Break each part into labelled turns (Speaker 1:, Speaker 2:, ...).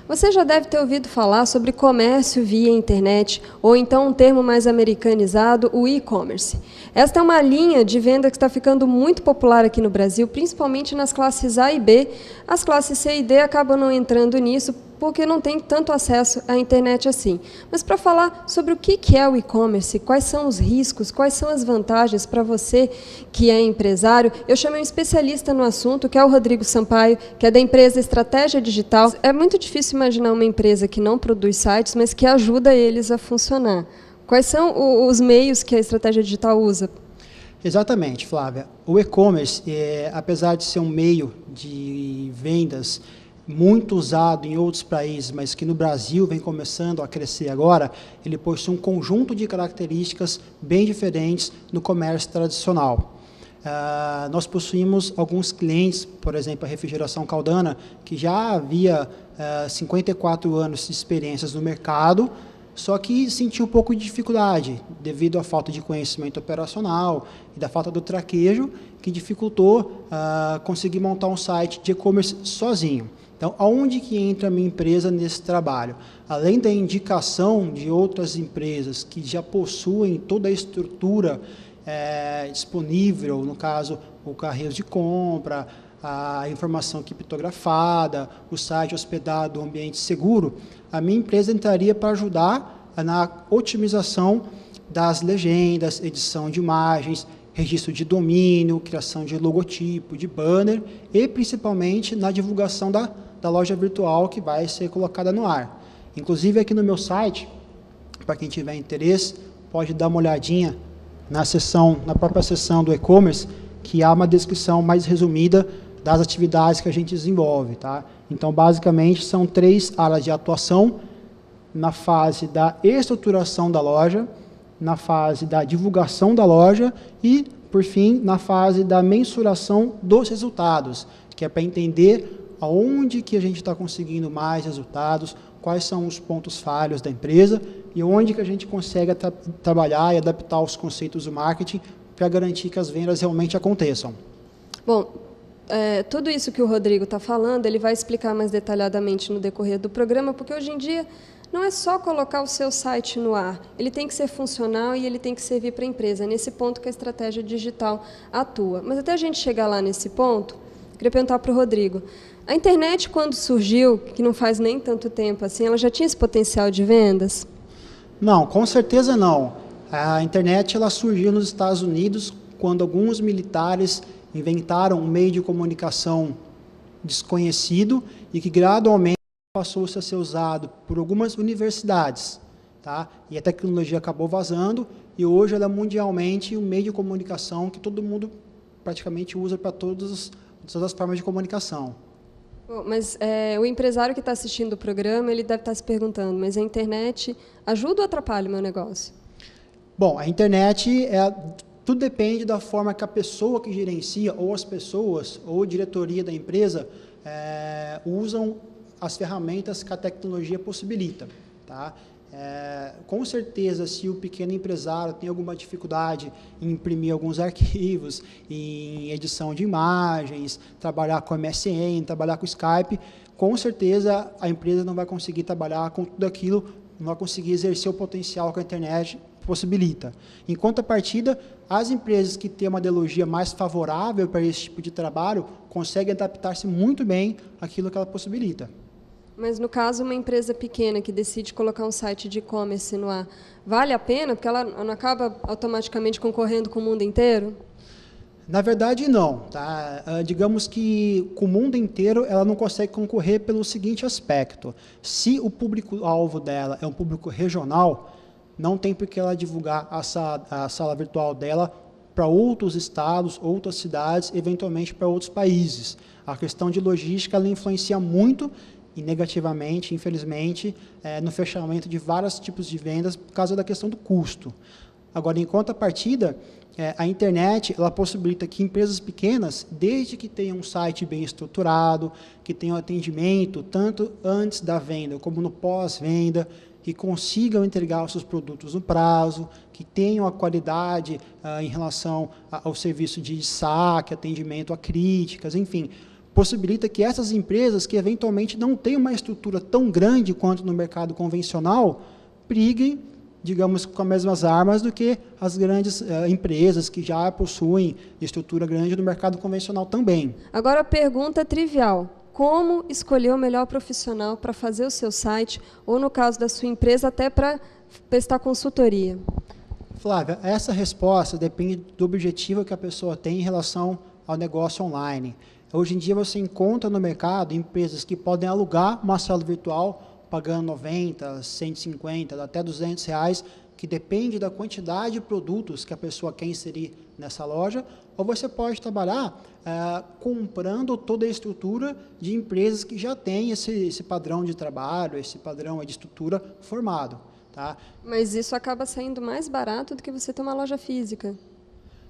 Speaker 1: Você já deve ter ouvido falar sobre comércio via internet, ou então um termo mais americanizado, o e-commerce. Esta é uma linha de venda que está ficando muito popular aqui no Brasil, principalmente nas classes A e B. As classes C e D acabam não entrando nisso, porque não tem tanto acesso à internet assim. Mas para falar sobre o que é o e-commerce, quais são os riscos, quais são as vantagens para você que é empresário, eu chamei um especialista no assunto, que é o Rodrigo Sampaio, que é da empresa Estratégia Digital. É muito difícil imaginar uma empresa que não produz sites, mas que ajuda eles a funcionar. Quais são os meios que a Estratégia Digital usa?
Speaker 2: Exatamente, Flávia. O e-commerce, apesar de ser um meio de vendas muito usado em outros países, mas que no Brasil vem começando a crescer agora, ele possui um conjunto de características bem diferentes no comércio tradicional. Nós possuímos alguns clientes, por exemplo, a Refrigeração Caldana, que já havia 54 anos de experiências no mercado, só que sentiu um pouco de dificuldade, devido à falta de conhecimento operacional e da falta do traquejo, que dificultou conseguir montar um site de e-commerce sozinho. Então, aonde que entra a minha empresa nesse trabalho? Além da indicação de outras empresas que já possuem toda a estrutura disponível, no caso, o carrinho de compra, a informação criptografada, o site hospedado, o ambiente seguro, a minha empresa entraria para ajudar na otimização das legendas, edição de imagens, registro de domínio, criação de logotipo, de banner e principalmente na divulgação da loja virtual que vai ser colocada no ar. Inclusive aqui no meu site, para quem tiver interesse, pode dar uma olhadinha na própria seção do e-commerce, que há uma descrição mais resumida das atividades que a gente desenvolve. Tá? Então, basicamente, são 3 áreas de atuação: na fase da estruturação da loja, na fase da divulgação da loja e, por fim, na fase da mensuração dos resultados, que é para entender aonde que a gente está conseguindo mais resultados, quais são os pontos falhos da empresa e onde que a gente consegue trabalhar e adaptar os conceitos do marketing para garantir que as vendas realmente aconteçam.
Speaker 1: Bom, tudo isso que o Rodrigo está falando, ele vai explicar mais detalhadamente no decorrer do programa, porque hoje em dia não é só colocar o seu site no ar, ele tem que ser funcional e ele tem que servir para a empresa. É nesse ponto que a estratégia digital atua. Mas até a gente chegar lá nesse ponto, queria perguntar para o Rodrigo. A internet, quando surgiu, que não faz nem tanto tempo assim, ela já tinha esse potencial de vendas?
Speaker 2: Não, com certeza não. A internet ela surgiu nos Estados Unidos quando alguns militares inventaram um meio de comunicação desconhecido e que gradualmente passou-se a ser usado por algumas universidades. Tá? E a tecnologia acabou vazando e hoje ela é mundialmente um meio de comunicação que todo mundo praticamente usa para todas as formas de comunicação.
Speaker 1: Bom, mas o empresário que está assistindo o programa, ele deve estar se perguntando, mas a internet ajuda ou atrapalha o meu negócio?
Speaker 2: Bom, a internet, tudo depende da forma que a pessoa que gerencia, ou as pessoas, ou a diretoria da empresa, usam as ferramentas que a tecnologia possibilita. Tá? Com certeza, se o pequeno empresário tem alguma dificuldade em imprimir alguns arquivos, em edição de imagens, trabalhar com MSN, trabalhar com Skype, com certeza a empresa não vai conseguir trabalhar com tudo aquilo, não vai conseguir exercer o potencial que a internet possibilita. Em contrapartida, as empresas que têm uma ideologia mais favorável para esse tipo de trabalho conseguem adaptar-se muito bem àquilo que ela possibilita.
Speaker 1: Mas, no caso, uma empresa pequena que decide colocar um site de e-commerce no ar, vale a pena? Porque ela não acaba automaticamente concorrendo com o mundo inteiro?
Speaker 2: Na verdade, não. Tá? Digamos que com o mundo inteiro ela não consegue concorrer pelo seguinte aspecto. Se o público-alvo dela é um público regional, não tem por que ela divulgar a sala virtual dela para outros estados, outras cidades, eventualmente para outros países. A questão de logística ela influencia muito e negativamente, infelizmente, no fechamento de vários tipos de vendas por causa da questão do custo. Agora, em contrapartida, a internet ela possibilita que empresas pequenas, desde que tenham um site bem estruturado, que tenham atendimento tanto antes da venda como no pós-venda, que consigam entregar os seus produtos no prazo, que tenham a qualidade em relação ao serviço de saque, atendimento a críticas, enfim, possibilita que essas empresas que eventualmente não têm uma estrutura tão grande quanto no mercado convencional, briguem, digamos, com as mesmas armas do que as grandes empresas que já possuem estrutura grande no mercado convencional também.
Speaker 1: Agora a pergunta trivial. Como escolher o melhor profissional para fazer o seu site, ou no caso da sua empresa, até para prestar consultoria?
Speaker 2: Flávia, essa resposta depende do objetivo que a pessoa tem em relação ao negócio online. Hoje em dia você encontra no mercado empresas que podem alugar uma sala virtual pagando 90, 150, até R$200, que depende da quantidade de produtos que a pessoa quer inserir nessa loja, ou você pode trabalhar comprando toda a estrutura de empresas que já têm esse padrão de trabalho, esse padrão de estrutura formado. Tá?
Speaker 1: Mas isso acaba saindo mais barato do que você ter uma loja física.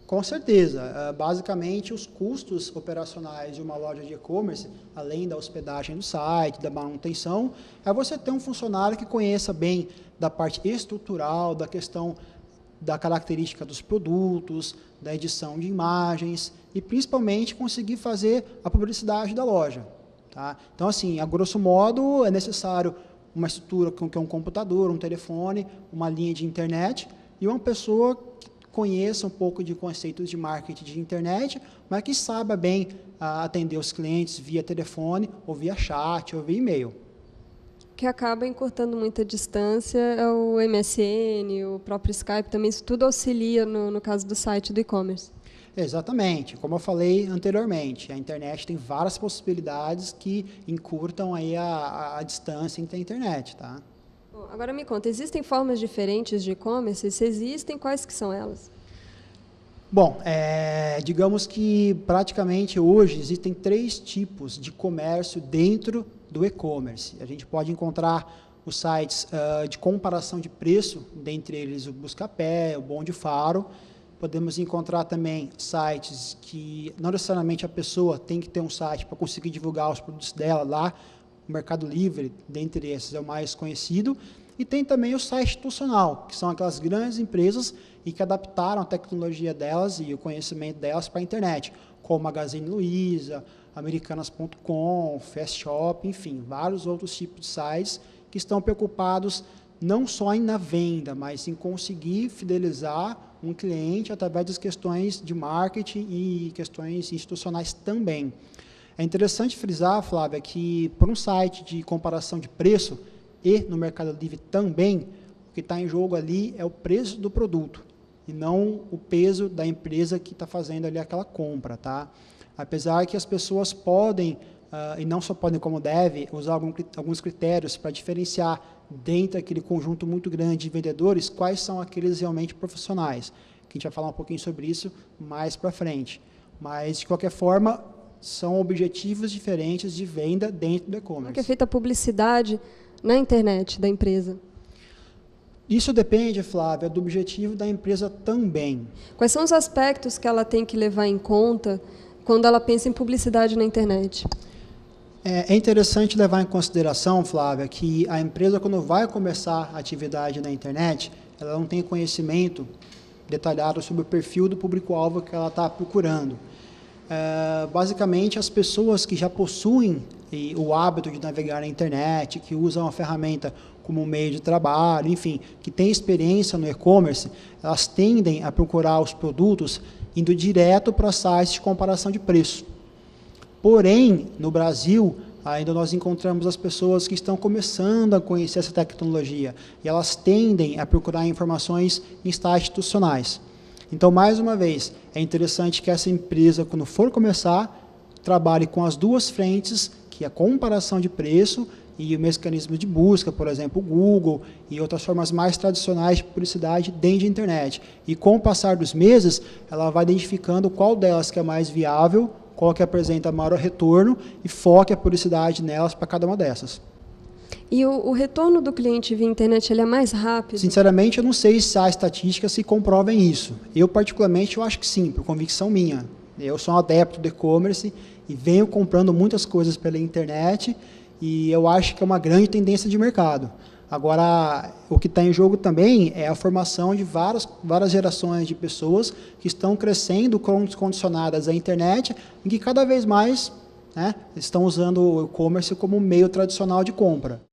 Speaker 2: Com certeza. Basicamente, os custos operacionais de uma loja de e-commerce, além da hospedagem do site, da manutenção, é você ter um funcionário que conheça bem da parte estrutural, da questão da característica dos produtos, da edição de imagens e, principalmente, conseguir fazer a publicidade da loja. Tá? Então, assim, a grosso modo, é necessário uma estrutura que é um computador, um telefone, uma linha de internet e uma pessoa que conheça um pouco de conceitos de marketing de internet, mas que saiba bem atender os clientes via telefone, ou via chat, ou via e-mail.
Speaker 1: O que acaba encurtando muita distância é o MSN, o próprio Skype, também isso tudo auxilia no caso do site do e-commerce.
Speaker 2: Exatamente, como eu falei anteriormente, a internet tem várias possibilidades que encurtam aí a distância entre a internet, tá?
Speaker 1: Agora me conta, existem formas diferentes de e-commerce? Se existem, quais que são elas?
Speaker 2: Bom, digamos que praticamente hoje existem 3 tipos de comércio dentro do e-commerce. A gente pode encontrar os sites de comparação de preço, dentre eles o Buscapé, o Bom de Faro. Podemos encontrar também sites que não necessariamente a pessoa tem que ter um site para conseguir divulgar os produtos dela lá. O Mercado Livre, dentre esses, é o mais conhecido. E tem também o site institucional, que são aquelas grandes empresas e que adaptaram a tecnologia delas e o conhecimento delas para a internet, como Magazine Luiza, Americanas.com, Fast Shop, enfim, vários outros tipos de sites que estão preocupados não só na venda, mas em conseguir fidelizar um cliente através das questões de marketing e questões institucionais também. É interessante frisar, Flávia, que por um site de comparação de preço e no Mercado Livre também, o que está em jogo ali é o preço do produto e não o peso da empresa que está fazendo ali aquela compra, tá? Apesar que as pessoas podem, e não só podem como devem, usar alguns critérios para diferenciar dentro daquele conjunto muito grande de vendedores quais são aqueles realmente profissionais, que a gente vai falar um pouquinho sobre isso mais para frente. Mas, de qualquer forma, são objetivos diferentes de venda dentro do e-commerce.
Speaker 1: Como é que é feita a publicidade na internet da empresa?
Speaker 2: Isso depende, Flávia, do objetivo da empresa também.
Speaker 1: Quais são os aspectos que ela tem que levar em conta quando ela pensa em publicidade na internet?
Speaker 2: É interessante levar em consideração, Flávia, que a empresa, quando vai começar a atividade na internet, ela não tem conhecimento detalhado sobre o perfil do público-alvo que ela está procurando. Basicamente, as pessoas que já possuem o hábito de navegar na internet, que usam a ferramenta como um meio de trabalho, enfim, que têm experiência no e-commerce, elas tendem a procurar os produtos indo direto para sites de comparação de preço. Porém, no Brasil, ainda nós encontramos as pessoas que estão começando a conhecer essa tecnologia e elas tendem a procurar informações em sites institucionais. Então, mais uma vez, é interessante que essa empresa, quando for começar, trabalhe com as duas frentes, que é a comparação de preço e o mecanismo de busca, por exemplo, o Google e outras formas mais tradicionais de publicidade dentro da internet. E com o passar dos meses, ela vai identificando qual delas que é mais viável, qual que apresenta maior retorno e foque a publicidade nelas para cada uma dessas.
Speaker 1: E o retorno do cliente via internet ele é mais rápido?
Speaker 2: Sinceramente, eu não sei se há estatísticas que comprovem isso. Eu, particularmente, eu acho que sim, por convicção minha. Eu sou um adepto do e-commerce e venho comprando muitas coisas pela internet e eu acho que é uma grande tendência de mercado. Agora, o que está em jogo também é a formação de várias gerações de pessoas que estão crescendo condicionadas à internet e que cada vez mais né, estão usando o e-commerce como meio tradicional de compra.